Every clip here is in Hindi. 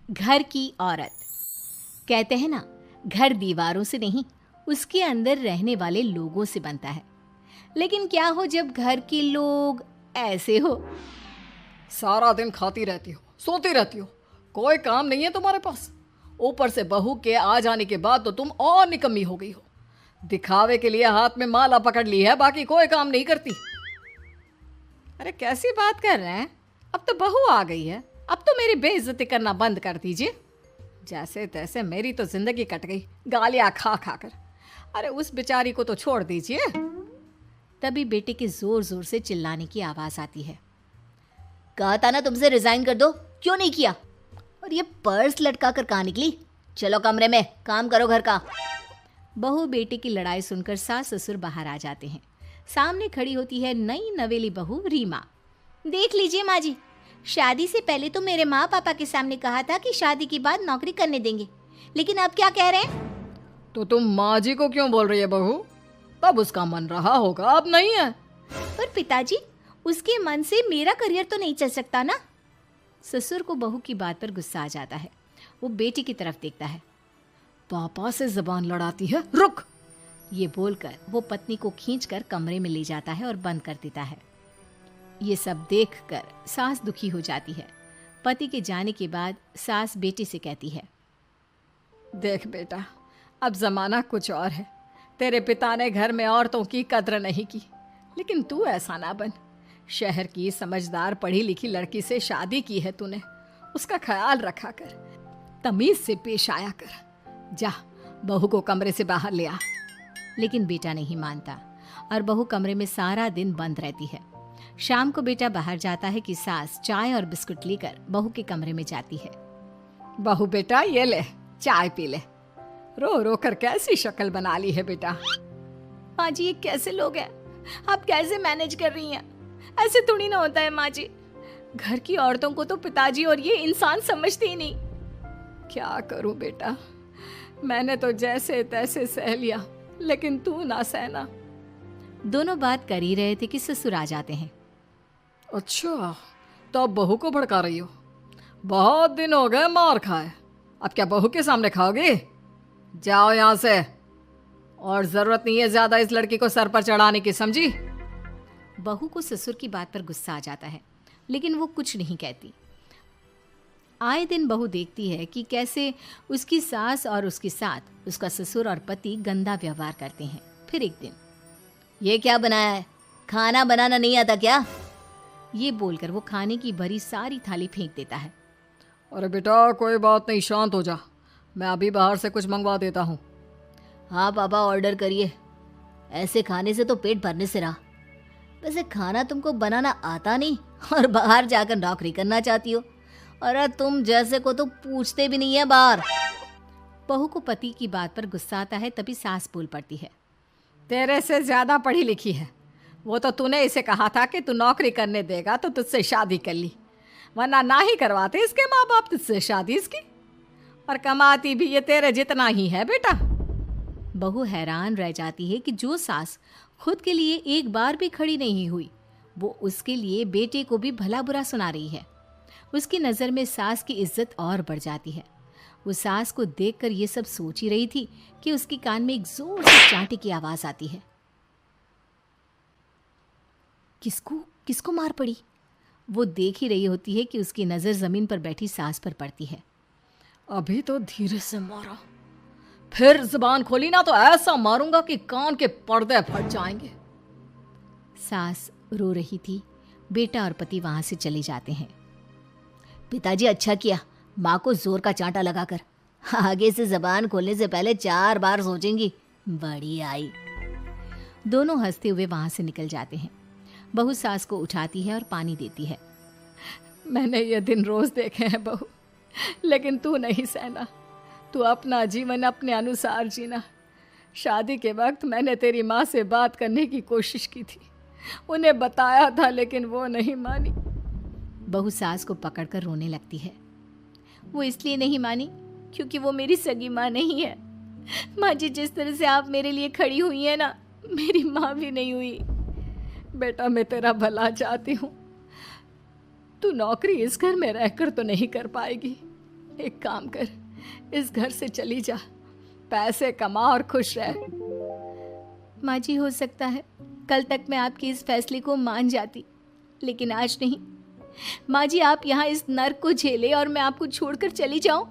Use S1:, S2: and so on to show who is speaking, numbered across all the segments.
S1: घर की औरत। कहते हैं ना, घर दीवारों से नहीं, उसके अंदर रहने वाले लोगों से बनता है। लेकिन क्या हो जब घर के लोग ऐसे हो?
S2: सारा दिन खाती रहती हो, सोती रहती हो, कोई काम नहीं है तुम्हारे पास। ऊपर से बहू के आ जाने के बाद तो तुम और निकम्मी हो गई हो। दिखावे के लिए हाथ में माला पकड़ ली है, बाकी कोई काम नहीं करती।
S1: अरे कैसी बात कर रहे हैं? अब तो बहू आ गई है, अब तो मेरी बेइज्जती करना बंद कर दीजिए।
S2: जैसे तैसे मेरी तो जिंदगी कट गई, गालियां खा खा कर। अरे उस बेचारी को तो छोड़ दीजिए।
S1: तभी बेटे के जोर जोर से चिल्लाने की आवाज आती है। कहा था ना तुमसे रिजाइन कर दो, क्यों नहीं किया? और ये पर्स लटका कर कहाँ निकली? चलो कमरे में, काम करो घर का। बहू बेटे की लड़ाई सुनकर सास ससुर बाहर आ जाते हैं। सामने खड़ी होती है नई नवेली बहू रीमा। देख लीजिए माँ जी, शादी से पहले तो मेरे माँ पापा के सामने कहा था कि शादी के बाद नौकरी करने देंगे, लेकिन अब क्या कह रहे हैं?
S2: तो तुम माँ जी को क्यों बोल रही है बहू? तब उसका मन रहा होगा, अब नहीं है।
S1: पर पिताजी, उसके मन से मेरा करियर तो नहीं चल सकता ना। ससुर को बहू की बात पर गुस्सा आ जाता है। वो बेटी की तरफ देखता है।
S2: पापा से जबान लड़ाती है, रुक।
S1: ये बोलकर वो पत्नी को खींचकर कमरे में ले जाता है और बंद कर देता है। ये सब देखकर सास दुखी हो जाती है। पति के जाने के बाद सास बेटी से कहती है,
S2: देख बेटा, अब जमाना कुछ और है। तेरे पिता ने घर में औरतों की कद्र नहीं की, लेकिन तू ऐसा ना बन। शहर की समझदार पढ़ी लिखी लड़की से शादी की है तूने, उसका ख्याल रखा कर, तमीज से पेश आया कर। जा, बहू को कमरे से बाहर ले आ।
S1: लेकिन बेटा नहीं मानता और बहू कमरे में सारा दिन बंद रहती है। शाम को बेटा बाहर जाता है कि सास चाय और बिस्कुट लेकर बहू के कमरे में जाती है।
S2: बहू बेटा ये ले, चाय पी ले। रो रो कर कैसी शक्ल बना ली है बेटा।
S1: माँ जी, ये कैसे लोग हैं? आप कैसे मैनेज कर रही हैं? ऐसे थोड़ी ना होता है माँ जी। घर की औरतों को तो पिताजी और ये इंसान समझते ही नहीं।
S2: क्या करूं बेटा, मैंने तो जैसे तैसे सह लिया, लेकिन तू ना सहना।
S1: दोनों बात कर ही रहे थे कि ससुर आ जाते हैं।
S2: अच्छा, तो अब बहू को भड़का रही हो? बहुत दिन हो गए मार खाए, अब क्या बहू के सामने खाओगे? जाओ यहाँ से, और जरूरत नहीं है ज्यादा इस लड़की को सर पर चढ़ाने की, समझी?
S1: बहू को ससुर की बात पर गुस्सा आ जाता है, लेकिन वो कुछ नहीं कहती। आए दिन बहू देखती है कि कैसे उसकी सास और उसके साथ उसका ससुर और पति गंदा व्यवहार करते हैं। फिर एक दिन, ये क्या बनाया है? खाना बनाना नहीं आता क्या? ये बोलकर वो खाने की भरी सारी थाली फेंक देता है।
S2: अरे बेटा कोई बात नहीं, शांत हो जा, मैं अभी बाहर से कुछ मंगवा देता हूँ।
S1: हाँ पापा, ऑर्डर करिए। ऐसे खाने से तो पेट भरने से रहा। वैसे खाना तुमको बनाना आता नहीं और बाहर जाकर नौकरी करना चाहती हो। अरे तुम जैसे को तो पूछते भी नहीं है बाहर। बहू को पति की बात पर गुस्सा आता है, तभी सास बोल पड़ती है।
S2: तेरे से ज्यादा पढ़ी लिखी है, वो तो तूने इसे कहा था कि तू नौकरी करने देगा तो तुझसे शादी कर ली, वरना ना ही करवाते इसके माँ बाप तुझसे शादी इसकी। और कमाती भी ये तेरे जितना ही है बेटा।
S1: बहू हैरान रह जाती है कि जो सास खुद के लिए एक बार भी खड़ी नहीं हुई, वो उसके लिए बेटे को भी भला बुरा सुना रही है। उसकी नज़र में सास की इज्जत और बढ़ जाती है। वो सास को देखकर ये सब सोच ही रही थी कि उसके कान में एक जोर से चांटे की आवाज आती है। किसको किसको मार पड़ी? वो देख ही रही होती है कि उसकी नज़र जमीन पर बैठी सास पर पड़ती है।
S2: अभी तो धीरे से मारा, फिर जुबान खोली ना तो ऐसा मारूंगा कि कान के पर्दे फट जाएंगे।
S1: सास रो रही थी। बेटा और पति वहां से चले जाते हैं। पिताजी अच्छा किया माँ को जोर का चांटा लगाकर, आगे से जबान खोलने से पहले 4 बार सोचेंगी। बड़ी आई। दोनों हंसते हुए वहां से निकल जाते हैं। बहू सास को उठाती है और पानी देती है।
S2: मैंने ये दिन रोज देखे हैं बहू, लेकिन तू नहीं सहना। तू अपना जीवन अपने अनुसार जीना। शादी के वक्त मैंने तेरी माँ से बात करने की कोशिश की थी, उन्हें बताया था, लेकिन वो नहीं मानी।
S1: बहू सास को पकड़कर रोने लगती है। वो इसलिए नहीं मानी क्योंकि वो मेरी सगी माँ नहीं है। माँ जी, जिस तरह से आप मेरे लिए खड़ी हुई है ना, मेरी माँ भी नहीं हुई।
S2: बेटा मैं तेरा भला चाहती हूँ। तू नौकरी इस घर में रहकर तो नहीं कर पाएगी, एक काम कर, इस घर से चली जा, पैसे कमा और खुश रह।
S1: माँ जी, हो सकता है कल तक मैं आपके इस फैसले को मान जाती, लेकिन आज नहीं। माँ जी, आप यहाँ इस नर्क को झेले और मैं आपको छोड़कर चली जाऊं?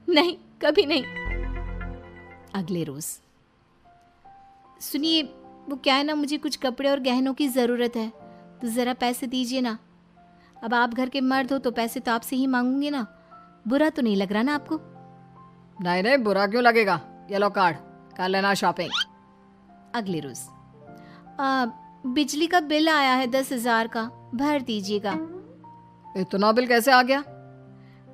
S1: नहीं, कभी नहीं। अगले रोज, सुनिए, वो क्या है ना, मुझे कुछ कपड़े और गहनों की ज़रूरत है, तो ज़रा पैसे दीजिए ना। अब आप घर के मर्द हो तो पैसे तो आपसे ही मांगूंगे ना। बुरा तो नहीं लग रहा ना आपको?
S2: नहीं नहीं, बुरा क्यों लगेगा, ये लो कार्ड, कर लेना शॉपिंग।
S1: अगले रोज, बिजली का बिल आया है 10,000 का, भर दीजिएगा।
S2: इतना बिल कैसे आ गया?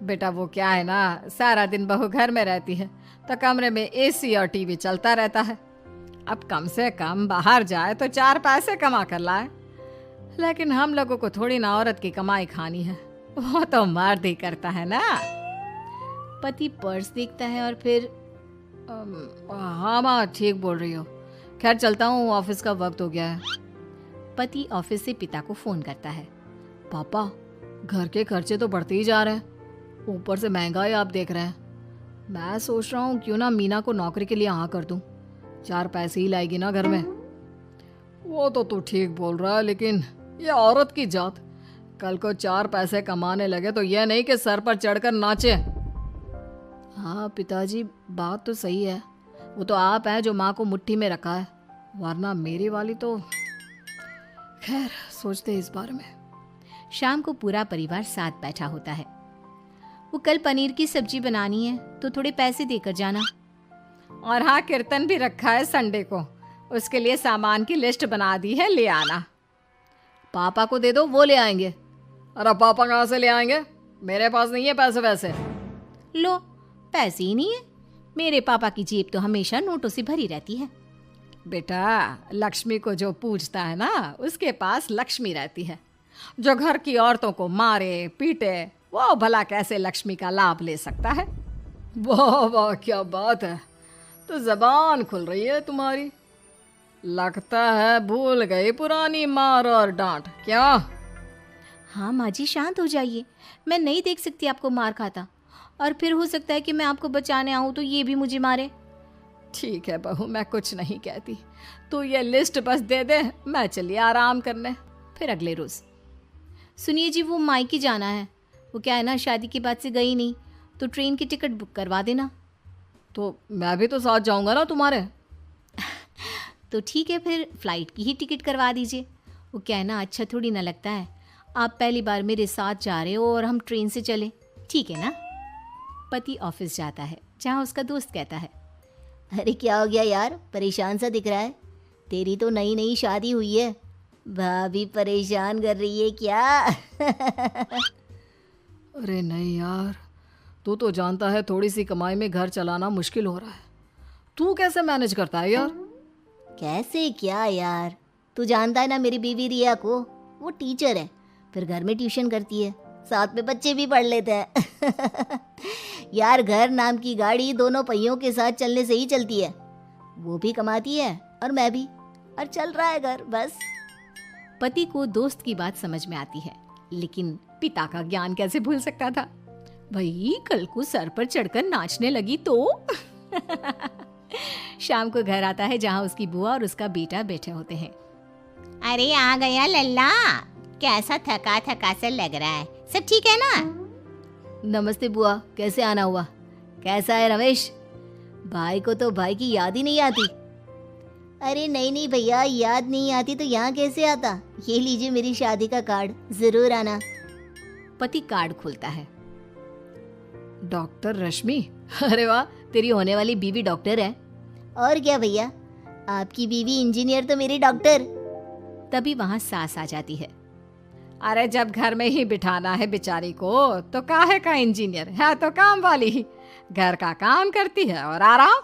S2: बेटा वो क्या है ना, सारा दिन बहू घर में रहती है तो कमरे में एसी और टीवी चलता रहता है। अब कम से कम बाहर जाए तो 4 पैसे कमा कर लाए, लेकिन हम लोगों को थोड़ी ना औरत की कमाई खानी है, वो तो मर्द ही करता है ना।
S1: पति पर्स देखता है और फिर
S2: हाँ माँ, ठीक बोल रही हो, खैर चलता हूँ, ऑफिस का वक्त हो गया है।
S1: पति ऑफिस से पिता को फोन करता है।
S2: पापा, घर के खर्चे तो बढ़ते ही जा रहे हैं, ऊपर से महंगाई आप देख रहे हैं। मैं सोच रहा हूँ क्यों ना मीना को नौकरी के लिए हाँ कर दूँ, 4 पैसे ही लाएगी ना घर में। वो तो तू ठीक बोल रहा है, लेकिन ये औरत की जात, कल को 4 पैसे कमाने लगे तो यह नहीं कि सर पर चढ़कर नाचे। हाँ पिताजी, बात तो सही है, वो तो आप हैं जो माँ को मुट्ठी में रखा है, वरना मेरी वाली तो। खैर, सोचते इस बारे में।
S1: शाम को पूरा परिवार साथ बैठा होता है। वो कल पनीर की सब्जी बनानी है तो थोड़े पैसे देकर जाना।
S2: और हाँ, कीर्तन भी रखा है संडे को, उसके लिए सामान की लिस्ट बना दी है, ले आना। पापा को दे दो, वो ले आएंगे। अरे पापा कहाँ से ले आएंगे, मेरे पास नहीं है पैसे वैसे।
S1: लो, पैसे ही नहीं है? मेरे पापा की जेब तो हमेशा नोटों से भरी रहती है।
S2: बेटा, लक्ष्मी को जो पूजता है ना, उसके पास लक्ष्मी रहती है। जो घर की औरतों को मारे पीटे, वो भला कैसे लक्ष्मी का लाभ ले सकता है? वाह वाह, क्या बात है, तो जबान खुल रही है तुम्हारी। लगता है भूल गई पुरानी मार और डांट, क्या?
S1: हाँ माँ जी, शांत हो जाइए, मैं नहीं देख सकती आपको मार खाता, और फिर हो सकता है कि मैं आपको बचाने आऊँ तो ये भी मुझे मारे।
S2: ठीक है बहू, मैं कुछ नहीं कहती, तू ये लिस्ट बस दे दे, मैं चलिए आराम करने।
S1: फिर अगले रोज, सुनिए जी, वो मायके जाना है, वो क्या है ना, शादी के बाद से गई नहीं, तो ट्रेन की टिकट बुक करवा देना।
S2: तो मैं भी तो साथ जाऊंगा ना तुम्हारे।
S1: तो ठीक है, फिर फ्लाइट की ही टिकट करवा दीजिए। वो क्या है ना, अच्छा थोड़ी ना लगता है, आप पहली बार मेरे साथ जा रहे हो और हम ट्रेन से चले, ठीक है ना? पति ऑफिस जाता है, जहाँ उसका दोस्त कहता है,
S3: अरे क्या हो गया यार, परेशान सा दिख रहा है, तेरी तो नई नई शादी हुई है, भाभी परेशान कर रही है क्या?
S2: अरे नहीं यार, तू तो जानता है थोड़ी सी कमाई में घर चलाना मुश्किल हो रहा है, तू कैसे मैनेज करता है यार?
S3: कैसे क्या यार, तू जानता है ना मेरी बीवी रिया को, वो टीचर है, फिर घर में ट्यूशन करती है, साथ में बच्चे भी पढ़ लेते हैं। यार, घर नाम की गाड़ी दोनों पहियों के साथ चलने से ही चलती है, वो भी कमाती है और मैं भी, और चल रहा है घर बस।
S1: पति को दोस्त की बात समझ में आती है, लेकिन पिता का ज्ञान कैसे भूल सकता था? भाई, कल को सर पर चढ़कर नाचने लगी तो। शाम को घर आता है, जहाँ उसकी बुआ और उसका बेटा बैठे होते हैं।
S3: अरे आ गया लल्ला, कैसा थका थका सा लग रहा है, सब ठीक है ना?
S1: नमस्ते बुआ, कैसे आना हुआ? कैसा है रमेश? भाई को तो भाई की याद ही नहीं आती।
S3: अरे नहीं नहीं भैया, याद नहीं आती तो यहाँ कैसे आता, ये लीजिए मेरी शादी का कार्ड, जरूर आना।
S1: पति कार्ड खोलता है।
S2: डॉक्टर रश्मि,
S1: अरे वाह, तेरी होने वाली बीवी डॉक्टर है।
S3: और क्या भैया, आपकी बीवी इंजीनियर तो मेरी डॉक्टर।
S1: तभी वहाँ सास आ जाती है।
S2: अरे जब घर में ही बिठाना है बेचारी को, तो काहे का इंजीनियर है, तो काम वाली ही, घर का काम करती है और आराम।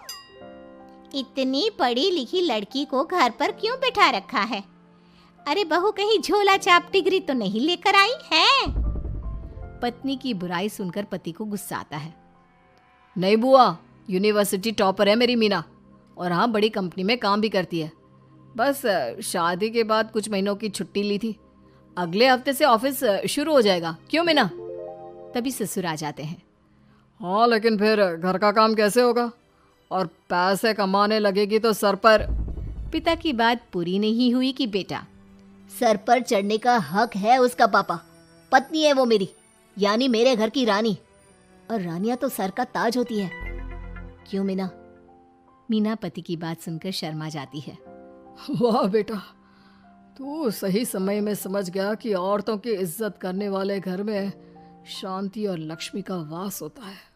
S3: इतनी पढ़ी लिखी लड़की को घर पर क्यों बिठा रखा है? अरे बहू कहीं झोला छाप डिग्री तो नहीं लेकर आई है?
S1: पत्नी की बुराई सुनकर पति को गुस्सा आता है।
S2: नहीं बुआ, यूनिवर्सिटी टॉपर है मेरी मीना, और हाँ, बड़ी कंपनी में काम भी करती है। बस शादी के बाद कुछ महीनों की छुट्टी ली थी, अगले हफ्ते से ऑफिस शुरू हो जाएगा। क्यों मीना?
S1: तभी ससुर आ जाते हैं।
S2: हाँ, लेकिन फिर घर का काम कैसे होगा? और पैसे कमाने लगेगी तो सर पर।
S1: पिता की बात पूरी नहीं हुई कि बेटा,
S3: सर पर चढ़ने का हक है उसका पापा। पत्नी है वो मेरी, यानी मेरे घर की रानी। और रानियां तो सर का ताज होती है। क्यों मीना?
S1: मीना पति की बात सुनकर शर्मा जाती है।
S2: वाह बेटा, तू सही समय में समझ गया कि औरतों की इज्जत करने वाले घर में शांति और लक्ष्मी का वास होता है।